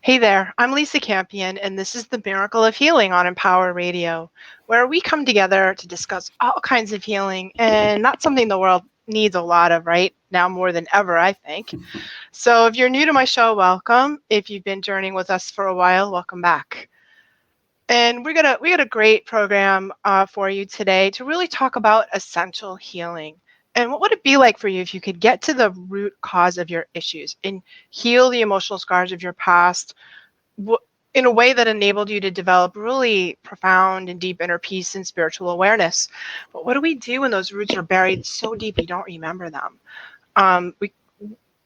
Hey there, I'm Lisa Campion, and this is the Miracle of Healing on Empower Radio, where we come together to discuss all kinds of healing, and that's something the world needs a lot of right now more than ever, I think. So if you're new to my show, welcome. If you've been journeying with us for a while, welcome back. And we got a great program for you today to really talk about essential healing. And what would it be like for you if you could get to the root cause of your issues and heal the emotional scars of your past in a way that enabled you to develop really profound and deep inner peace and spiritual awareness? But what do we do when those roots are buried so deep we don't remember them? Um, we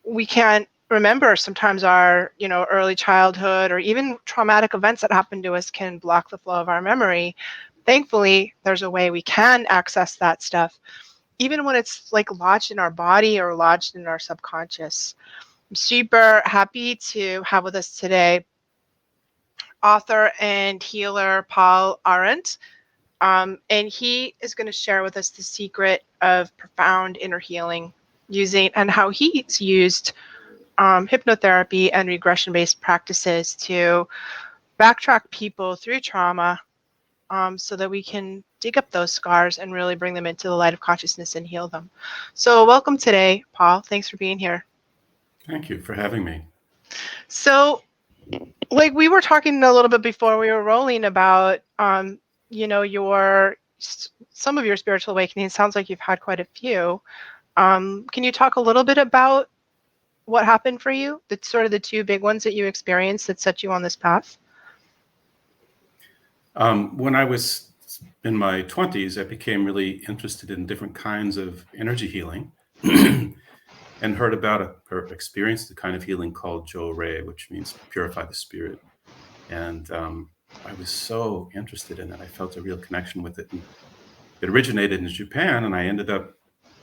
we can't remember sometimes our early childhood or even traumatic events that happen to us can block the flow of our memory. Thankfully, there's a way we can access that stuff even when it's like lodged in our body or lodged in our subconscious. I'm super happy to have with us today author and healer Paul Aurand. And he is going to share with us the secret of profound inner healing using and how he's used hypnotherapy and regression-based practices to backtrack people through trauma, so that we can dig up those scars and really bring them into the light of consciousness and heal them. So welcome today, Paul. Thanks for being here. Thank you for having me. So, like we were talking a little bit before we were rolling about, your some of your spiritual awakenings. Sounds like you've had quite a few. Can you talk a little bit about what happened for you? That's sort of the two big ones that you experienced that set you on this path. When I was in my 20s, I became really interested in different kinds of energy healing and heard about or experienced the kind of healing called Jo Rei, which means purify the spirit. And I was so interested in it. I felt a real connection with it. And it originated in Japan, and I ended up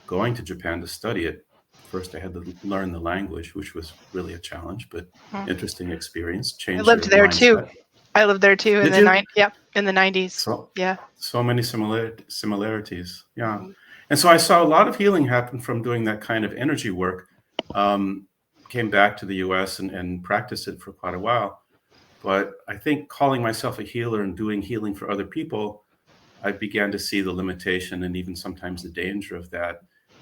going to Japan to study it. First, I had to learn the language, which was really a challenge, but interesting experience. I Changed lived your there mindset. too. I lived there too in Did the you? in the 90s. Yeah. So many similarities. Yeah. And so I saw a lot of healing happen from doing that kind of energy work. Came back to the US and practiced it for quite a while. But I think calling myself a healer and doing healing for other people, I began to see the limitation and even sometimes the danger of that.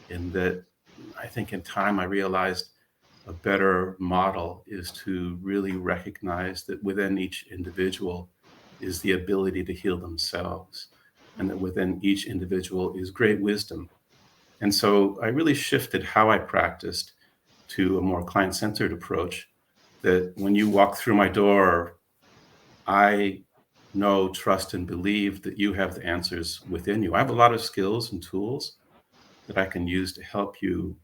In that, I think in time I realized a better model is to really recognize that within each individual is the ability to heal themselves, and that within each individual is great wisdom. And so I really shifted how I practiced to a more client-centered approach, that when you walk through my door, I know, trust, and believe that you have the answers within you. I have a lot of skills and tools that I can use to help you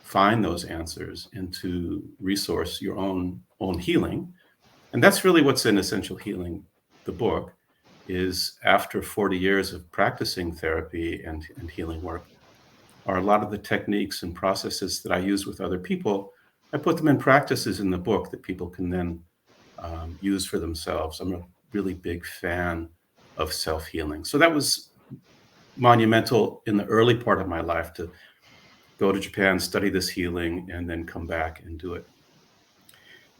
find those answers and to resource your own healing. And that's really what's in Essential Healing, the book, is after 40 years of practicing therapy and healing work, are a lot of the techniques and processes that I use with other people. I put them in practices in the book that people can then use for themselves. I'm a really big fan of self-healing. So that was monumental in the early part of my life, to go to Japan, study this healing, and then come back and do it.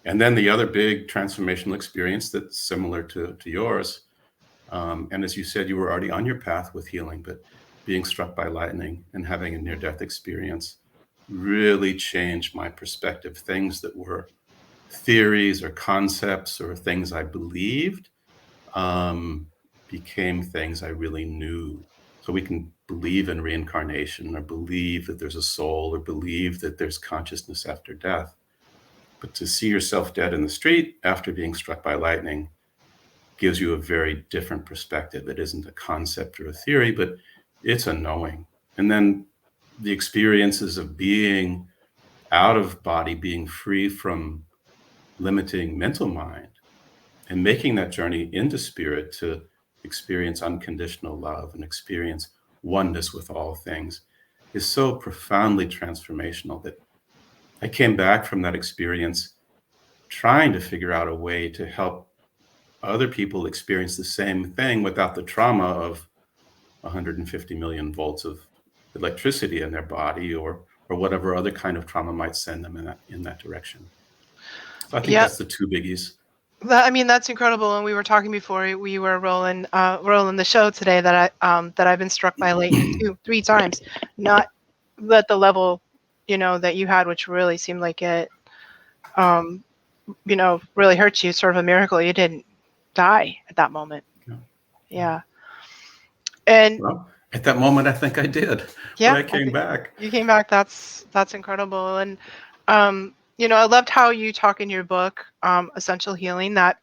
And then the other big transformational experience that's similar to yours, and as you said, you were already on your path with healing, but being struck by lightning and having a near-death experience really changed my perspective. Things that were theories or concepts or things I believed became things I really knew. So we can believe in reincarnation, or believe that there's a soul, or believe that there's consciousness after death. But to see yourself dead in the street after being struck by lightning gives you a very different perspective. It isn't a concept or a theory, but it's a knowing. And then the experiences of being out of body, being free from limiting mental mind, and making that journey into spirit to experience unconditional love and experience oneness with all things, is so profoundly transformational that I came back from that experience trying to figure out a way to help other people experience the same thing without the trauma of 150 million volts of electricity in their body, or whatever other kind of trauma might send them in that direction. So I think Yeah, that's the two biggies. I mean, that's incredible. And we were talking before we were rolling the show today that I've been struck by lightning three times, not at the level, that you had, which really seemed like it, um, really hurt you. Sort of a miracle you didn't die at that moment. Yeah. Yeah. And Well, at that moment, I think I did, but yeah, I I came think back. you came back. That's incredible. And I loved how you talk in your book, Essential Healing, that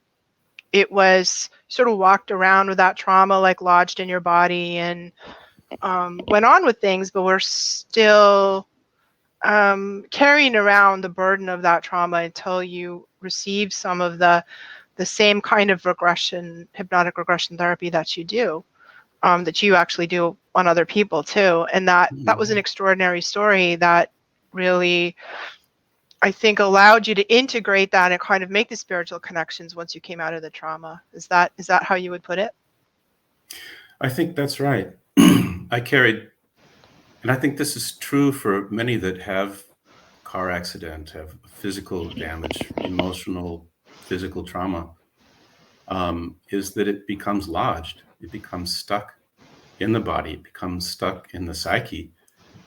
it was sort of walked around with that trauma like lodged in your body and went on with things, but we're still carrying around the burden of that trauma until you receive some of the same kind of hypnotic regression therapy that you do, that you actually do on other people too. And that was an extraordinary story that really, I think, allowed you to integrate that and kind of make the spiritual connections once you came out of the trauma. Is that how you would put it? I think that's right. I carried, and I think this is true for many that have car accident, have physical damage, emotional, physical trauma, is that it becomes lodged. It becomes stuck in the body. It becomes stuck in the psyche.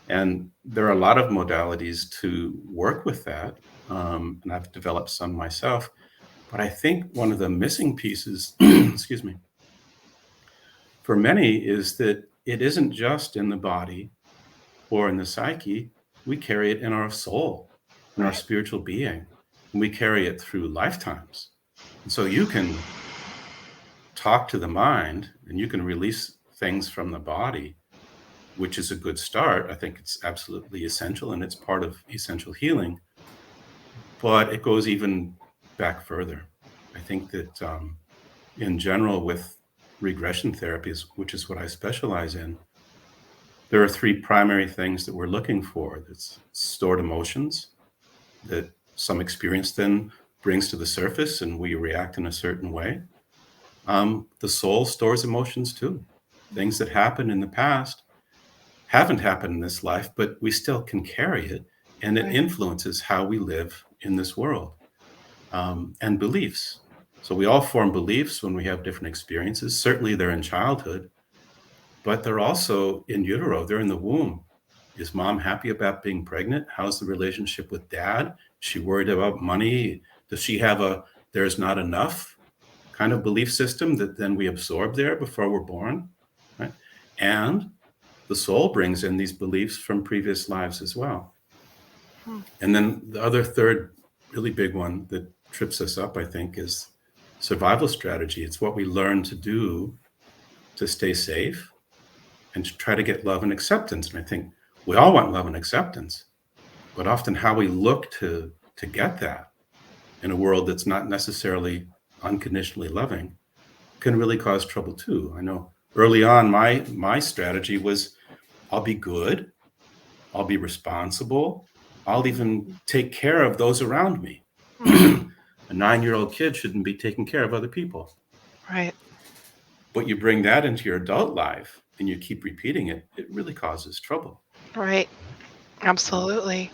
And there are a lot of modalities to work with that. And I've developed some myself. But I think one of the missing pieces, excuse me, for many is that it isn't just in the body or in the psyche. We carry it in our soul, in our Right. spiritual being, and we carry it through lifetimes. And so you can talk to the mind and you can release things from the body, which is a good start. I think it's absolutely essential and it's part of essential healing, but it goes even back further. I think that in general, with regression therapies, which is what I specialize in, there are three primary things that we're looking for. That's stored emotions that some experience then brings to the surface and we react in a certain way. The soul stores emotions too. Things that happened in the past haven't happened in this life, but we still can carry it, and it Right. influences how we live in this world. And beliefs. So we all form beliefs when we have different experiences. Certainly, they're in childhood, but they're also in utero. They're in the womb. Is mom happy about being pregnant? How's the relationship with dad? Is she worried about money? Does she have a there's not enough kind of belief system that then we absorb there before we're born? Right. And the soul brings in these beliefs from previous lives as well. Hmm. And then the other third really big one that trips us up, I think, is survival strategy. It's what we learn to do to stay safe and to try to get love and acceptance. And I think we all want love and acceptance, but often how we look to get that in a world that's not necessarily unconditionally loving can really cause trouble too. I know early on my strategy was I'll be good, I'll be responsible, I'll even take care of those around me. Hmm. A 9-year-old kid shouldn't be taking care of other people. Right. But you bring that into your adult life and you keep repeating it, it really causes trouble. Right. Yeah. Absolutely.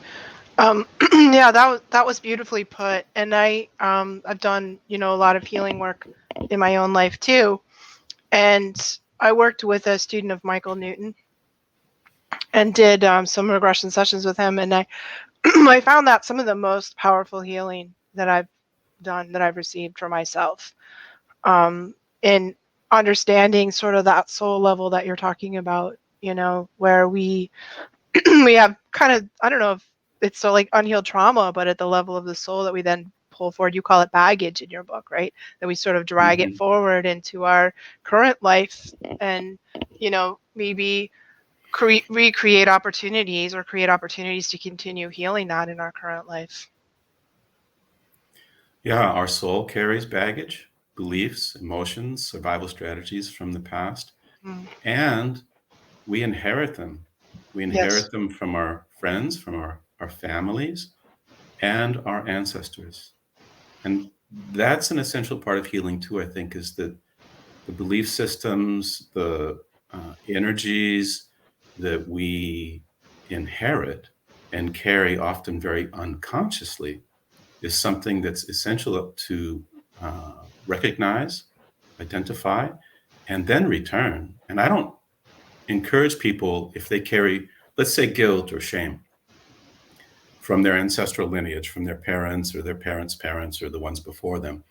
Yeah, that was beautifully put. And I've done, a lot of healing work in my own life too. And I worked with a student of Michael Newton and did some regression sessions with him. And I I found that some of the most powerful healing that I've done, that I've received for myself, in understanding sort of that soul level that you're talking about, where we we have kind of, I don't know if it's so like unhealed trauma, but at the level of the soul that we then pull forward. You call it baggage in your book, right? That we sort of drag it Mhm. forward into our current life and, maybe recreate opportunities or create opportunities to continue healing that in our current life. Yeah, our soul carries baggage, beliefs, emotions, survival strategies from the past, Mm. and we inherit them. We Yes. inherit them from our friends, from our families, and our ancestors. And that's an essential part of healing too, I think, is that the belief systems, the energies that we inherit and carry often very unconsciously is something that's essential to recognize, identify, and then return. And I don't encourage people, if they carry, let's say, guilt or shame from their ancestral lineage, from their parents or their parents' parents or the ones before them.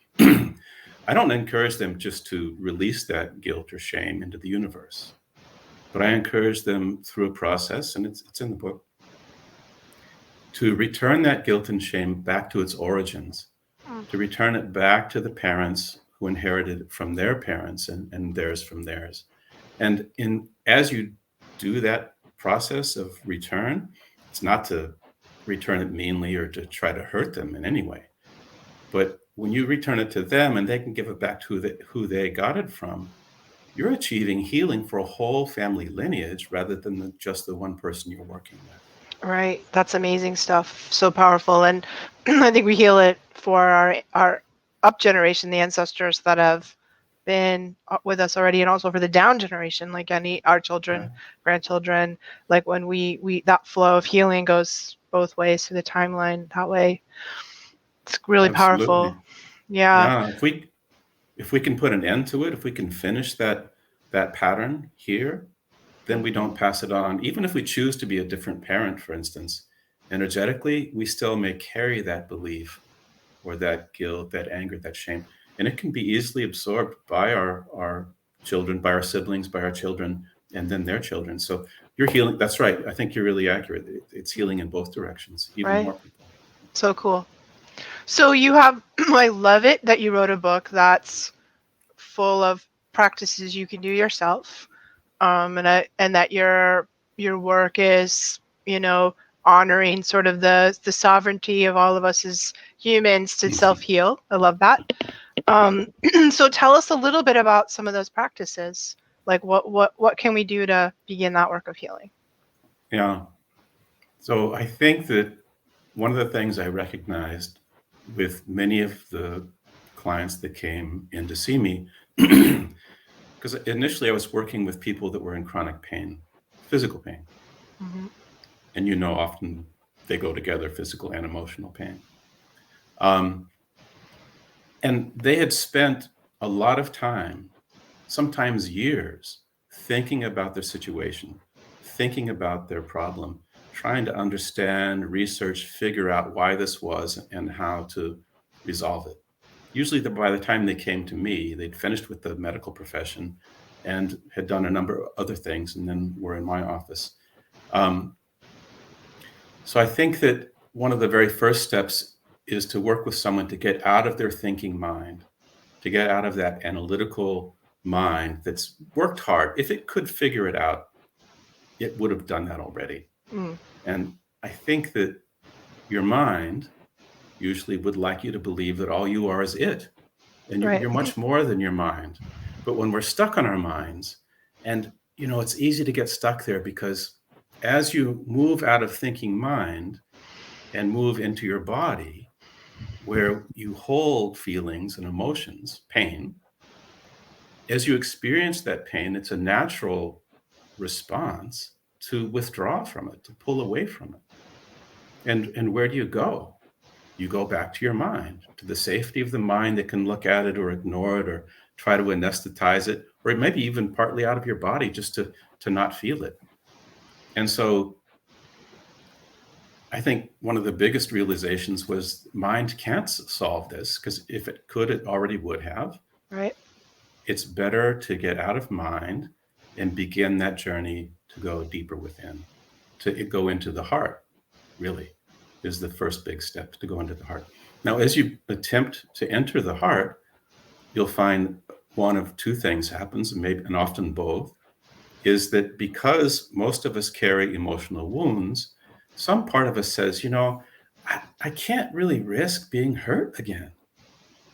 I don't encourage them just to release that guilt or shame into the universe, but I encourage them through a process, and it's in the book, to return that guilt and shame back to its origins, Mm. to return it back to the parents who inherited it from their parents and theirs from theirs. And as you do that process of return, it's not to return it meanly or to try to hurt them in any way. But when you return it to them and they can give it back to who they got it from, you're achieving healing for a whole family lineage rather than just the one person you're working with. Right. That's amazing stuff. So powerful. And I think we heal it for our up generation, the ancestors that have been with us already, and also for the down generation, like our children, Right. grandchildren, like when we that flow of healing goes both ways through the timeline that way. It's really Absolutely. powerful. Yeah. Yeah. If we can put an end to it, if we can finish that pattern here, then we don't pass it on. Even if we choose to be a different parent, for instance, energetically, we still may carry that belief or that guilt, that anger, that shame. And it can be easily absorbed by our children, by our siblings, by our children, and then their children. So you're healing. That's right. I think you're really accurate. It's healing in both directions, even Right. more people. So cool. So you have, I love it that you wrote a book that's full of practices you can do yourself, and that your work is, honoring sort of the sovereignty of all of us as humans to Mhm. self-heal. I love that. So tell us a little bit about some of those practices. Like what can we do to begin that work of healing? Yeah. So I think that one of the things I recognized with many of the clients that came in to see me, because initially I was working with people that were in chronic pain, physical pain. Mm-hmm. And often they go together, physical and emotional pain. Um, and they had spent a lot of time, sometimes years, thinking about their situation, thinking about their problem, trying to understand, research, figure out why this was and how to resolve it. Usually, by the time they came to me, they'd finished with the medical profession and had done a number of other things, and then were in my office. Um, so I think that one of the very first steps is to work with someone to get out of their thinking mind, to get out of that analytical mind that's worked hard. If it could figure it out, it would have done that already. Mm. And I think that your mind usually would like you to believe that all you are is it. And Right. you're much more than your mind. But when we're stuck on our minds, and it's easy to get stuck there because as you move out of thinking mind and move into your body, where you hold feelings and emotions, pain, as you experience that pain, it's a natural response to withdraw from it, to pull away from it. And where do you go? You go back to your mind, to the safety of the mind that can look at it or ignore it or try to anesthetize it, or maybe even partly out of your body just to not feel it. And so I think one of the biggest realizations was mind can't solve this, because if it could, it already would have. Right. It's better to get out of mind and begin that journey to go deeper within, to go into the heart, really, is the first big step, to go into the heart. Now, as you attempt to enter the heart, you'll find one of two things happens, and often both, is that because most of us carry emotional wounds, some part of us says, I can't really risk being hurt again.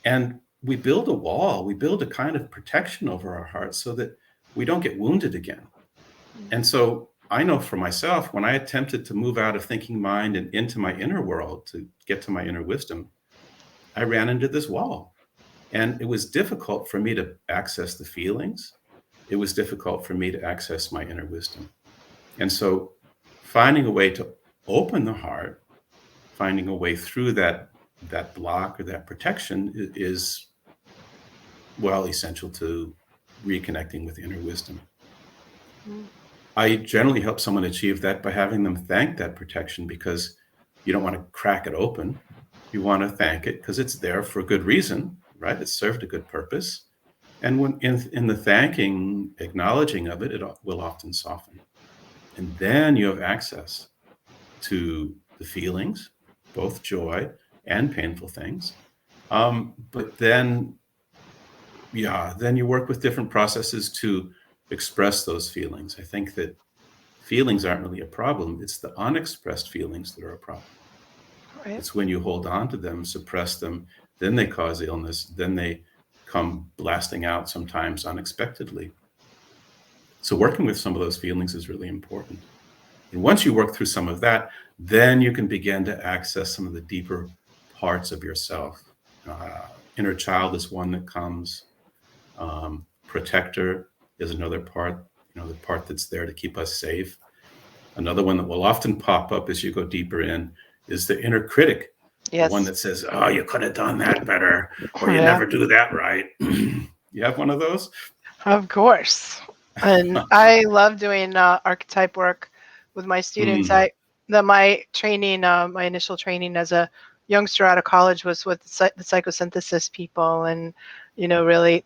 And we build a wall, we build a kind of protection over our hearts so that we don't get wounded again. And so I know for myself, when I attempted to move out of thinking mind and into my inner world to get to my inner wisdom, I ran into this wall. And it was difficult for me to access the feelings. It was difficult for me to access my inner wisdom. And so finding a way to open the heart, finding a way through that that block or that protection is, well, essential to reconnecting with inner wisdom. Mm. I generally help someone achieve that by having them thank that protection, because you don't want to crack it open. You want to thank it because it's there for a good reason, right? It served a good purpose. And when in the thanking, acknowledging of it, it will often soften. And then you have access to the feelings, both joy and painful things. But then, yeah, then you work with different processes to express those feelings. I think that feelings aren't really a problem. It's the unexpressed feelings that are a problem. Right. It's when you hold on to them, suppress them, then they cause illness, then they come blasting out sometimes unexpectedly. So working with some of those feelings is really important. And once you work through some of that, then you can begin to access some of the deeper parts of yourself. Inner child is one that comes. Protector is another part, the part that's there to keep us safe. Another one that will often pop up as you go deeper in is the inner critic, the one Yes. that says, "Oh, you could have done that better," or "You Yeah. never do that right." You have one of those? Of course. And I love doing archetype work with my students. Mm, My training, my initial training as a youngster out of college was with the psychosynthesis people, and really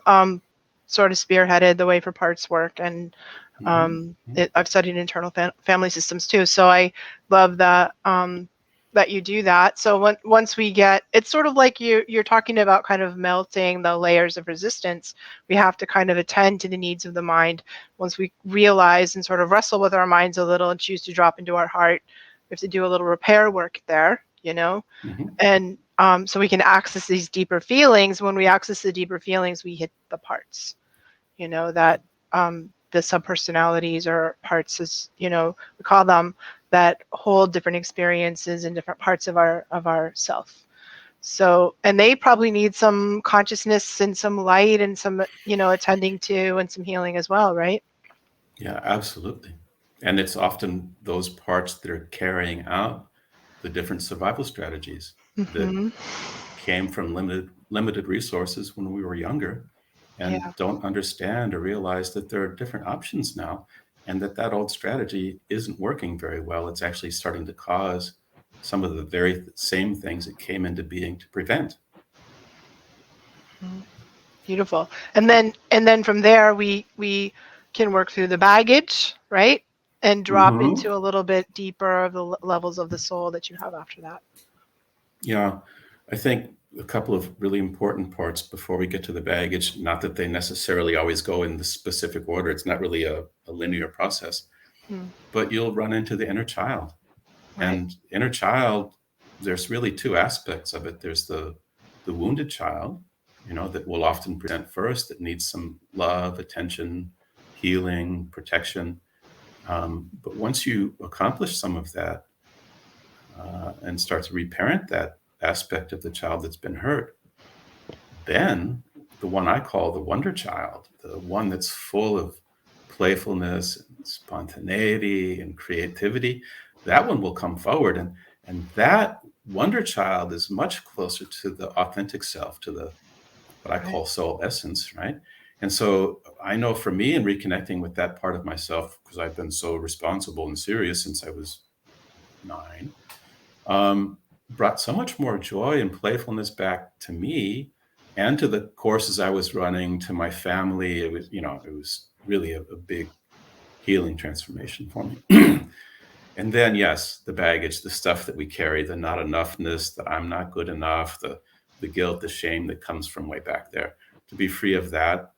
um, sort of spearheaded the way for parts work. And mhm, mhm, I've studied internal family systems too, so I love that. That you do that. So once we get, it's sort of like you're talking about kind of melting the layers of resistance. We have to kind of attend to the needs of the mind. Once we realize and sort of wrestle with our minds a little and choose to drop into our heart, we have to do a little repair work there, mhm. and so we can access these deeper feelings. When we access the deeper feelings, we hit the parts, that the subpersonalities or parts, as we call them, that hold different experiences in different parts of our self. So, and they probably need some consciousness and some light and some attending to and some healing as well, right? Yeah, absolutely. And it's often those parts that are carrying out the different survival strategies that Hmm. came from limited resources when we were younger, and Yeah. don't understand or realize that there are different options now, and that old strategy isn't working very well. It's actually starting to cause some of the very same things it came into being to prevent. Mhm. Beautiful. And then from there we can work through the baggage, right? And drop Hmm. into a little bit deeper of the levels of the soul that you have after that. Yeah, I think a couple of really important parts before we get to the baggage, not that they necessarily always go in the specific order, it's not really a linear process, Mm. but you'll run into the inner child. Right. And inner child, there's really two aspects of it. There's the wounded child, that will often present first, that needs some love, attention, healing, protection. But once you accomplish some of that, and start to reparent that aspect of the child that's been hurt, then the one I call the wonder child, the one that's full of playfulness and spontaneity and creativity, that one will come forward. And that wonder child is much closer to the authentic self, to the what I Right. call soul essence, right? And so I know for me in reconnecting with that part of myself, because I've been so responsible and serious since I was 9, um, brought so much more joy and playfulness back to me and to the courses I was running, to my family. It was really a big healing transformation for me. And then, yes, the baggage, the stuff that we carry, the not enoughness, that I'm not good enough, the guilt, the shame that comes from way back there. To be free of that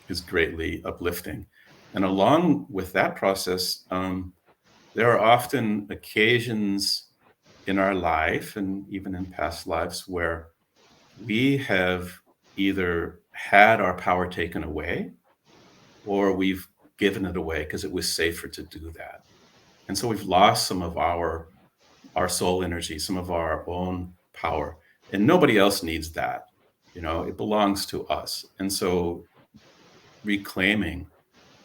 is greatly uplifting. And along with that process, there are often occasions in our life and even in past lives where we have either had our power taken away or we've given it away because it was safer to do that. And so we've lost some of our soul energy, some of our own power, and nobody else needs that. It belongs to us. And so reclaiming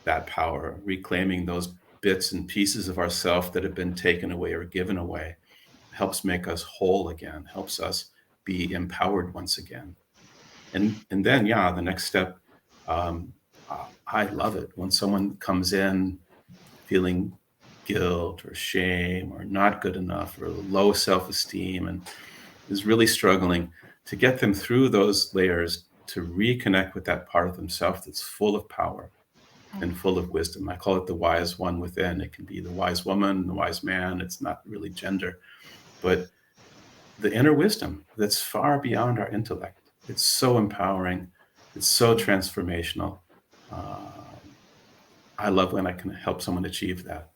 that power, reclaiming those bits and pieces of ourself that have been taken away or given away, helps make us whole again, helps us be empowered once again. And then, yeah, the next step, um, I love it when someone comes in feeling guilt or shame or not good enough or low self-esteem and is really struggling, to get them through those layers, to reconnect with that part of themselves that's full of power and full of wisdom. I call it the wise one within. It can be the wise woman, the wise man. It's not really gender, but the inner wisdom that's far beyond our intellect. It's so empowering. It's so transformational. I love when I can help someone achieve that.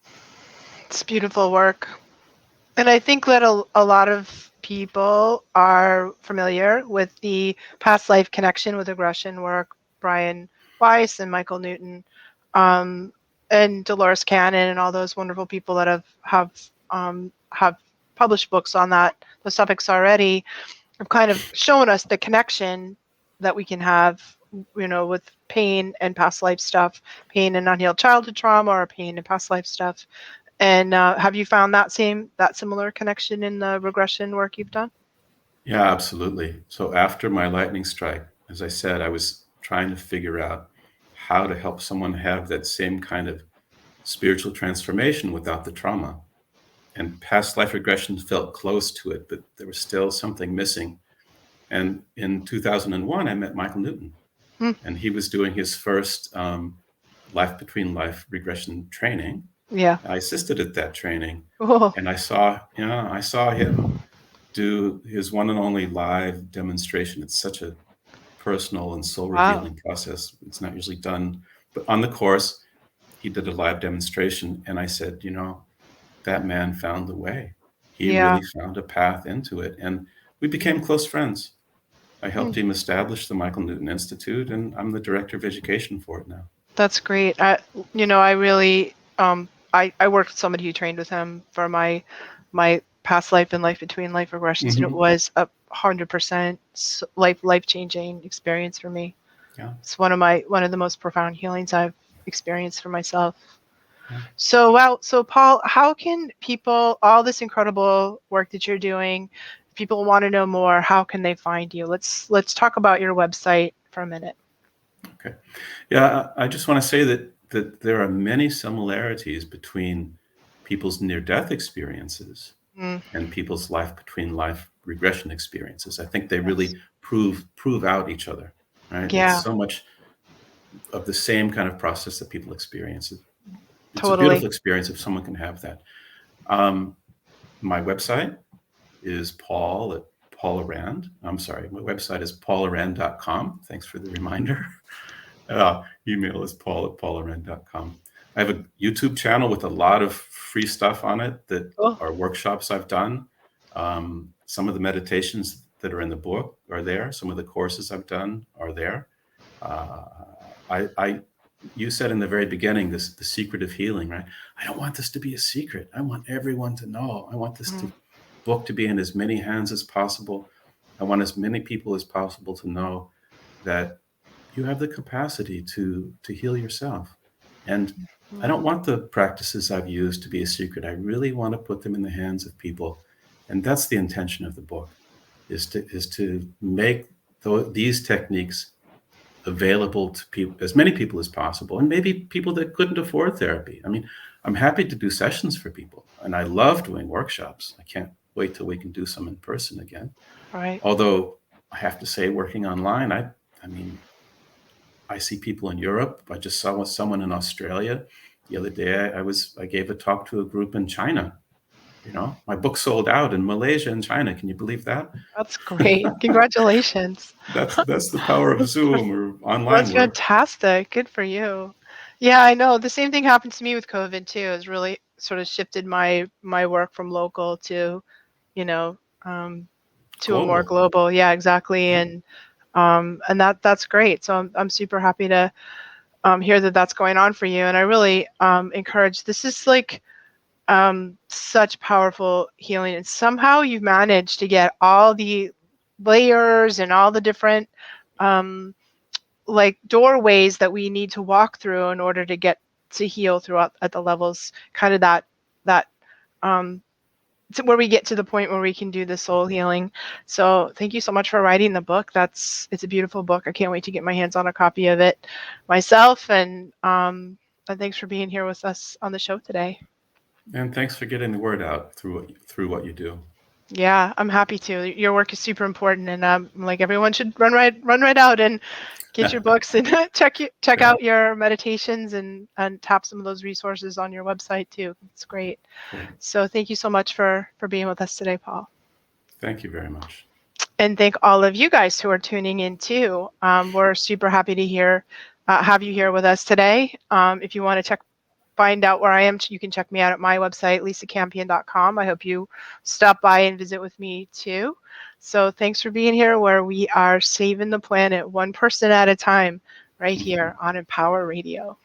It's beautiful work. And I think that a lot of people are familiar with the past life connection with regression work, Brian Weiss and Michael Newton, um, and Dolores Cannon, and all those wonderful people that have published books on those topics already, have kind of shown us the connection that we can have, with pain and past life stuff, pain and unhealed childhood trauma, or pain and past life stuff. And have you found that similar connection in the regression work you've done? Yeah, absolutely. So after my lightning strike, as I said, I was trying to figure out how to help someone have that same kind of spiritual transformation without the trauma. And past life regression felt close to it, but there was still something missing. And in 2001, I met Michael Newton, Hmm. and he was doing his first life between life regression training. Yeah. I assisted at that training, Cool. and I saw him do his one and only live demonstration. It's such a personal and soul Wow. revealing process. It's not usually done, but on the course, he did a live demonstration, and I said, that man found the way. He Yeah. really found a path into it, and we became close friends. I Hmm. helped him establish the Michael Newton Institute, and I'm the director of education for it now. That's great. I really, I worked with somebody who trained with him for my past life and life between life regressions, and it Hmm. was 100% life changing experience for me. Yeah, It's one of the most profound healings I've experienced for myself. yeah. So Paul, how can people, all this incredible work that you're doing, if people want to know more, how can they find you? Let's talk about your website for a minute. Okay. Yeah, I just want to say that there are many similarities between people's near-death experiences Mm, and people's life between life regression experiences. I think they yes. really prove out each other, right? It's Yeah, so much of the same kind of process that people experience. It's a totally. beautiful experience if someone can have that. Um, my website is Paul Aurand. I'm sorry, my website is paulaurand.com. Thanks for the reminder. Email is paul@paulaurand.com. I have a YouTube channel with a lot of free stuff on it that Cool. are workshops I've done. Some of the meditations that are in the book are there. Some of the courses I've done are there. Uh, you said in the very beginning, the secret of healing, right? I don't want this to be a secret. I want everyone to know. I want this Mm, book to be in as many hands as possible. I want as many people as possible to know that you have the capacity to heal yourself. And I mm, don't want the practices I've used to be a secret. I really want to put them in the hands of people. And that's the intention of the book, is to make these techniques available to people, as many people as possible, and maybe people that couldn't afford therapy. I mean, I'm happy to do sessions for people, and I love doing workshops. I can't wait till we can do some in person again. right. Although I have to say, working online, I mean, I see people in Europe. I just saw with someone in Australia the other day. I gave a talk to a group in China. My book sold out in Malaysia and China. Can you believe that? That's great. Congratulations. That's the power of Zoom or That's online work. fantastic. Good for you. Yeah, I know. The same thing happened to me with COVID too. It's really sort of shifted my work from local to, you know, um, to a more Global. global. Yeah, exactly. Yeah. And that's great. So I'm super happy to hear that that's going on for you. And I really encourage. This is like such powerful healing, and somehow you've managed to get all the layers and all the different um, like doorways that we need to walk through in order to get to heal throughout at the levels, kind of that um, where we get to the point where we can do the soul healing. So thank you so much for writing the book. It's a beautiful book. I can't wait to get my hands on a copy of it myself. And thanks for being here with us on the show today. And thanks for getting the word out through what you do. Yeah, I'm happy to. Your work is super important, and like everyone should run right out and get your books and check out your meditations and tap some of those resources on your website too. It's great. Great. So thank you so much for being with us today, Paul. Thank you very much. And thank all of you guys who are tuning in too. We're super happy to have you here with us today. If you want to find out where I am, you can check me out at my website, lisacampion.com. I hope you stop by and visit with me too. So thanks for being here, where we are saving the planet one person at a time, right here on Empower Radio.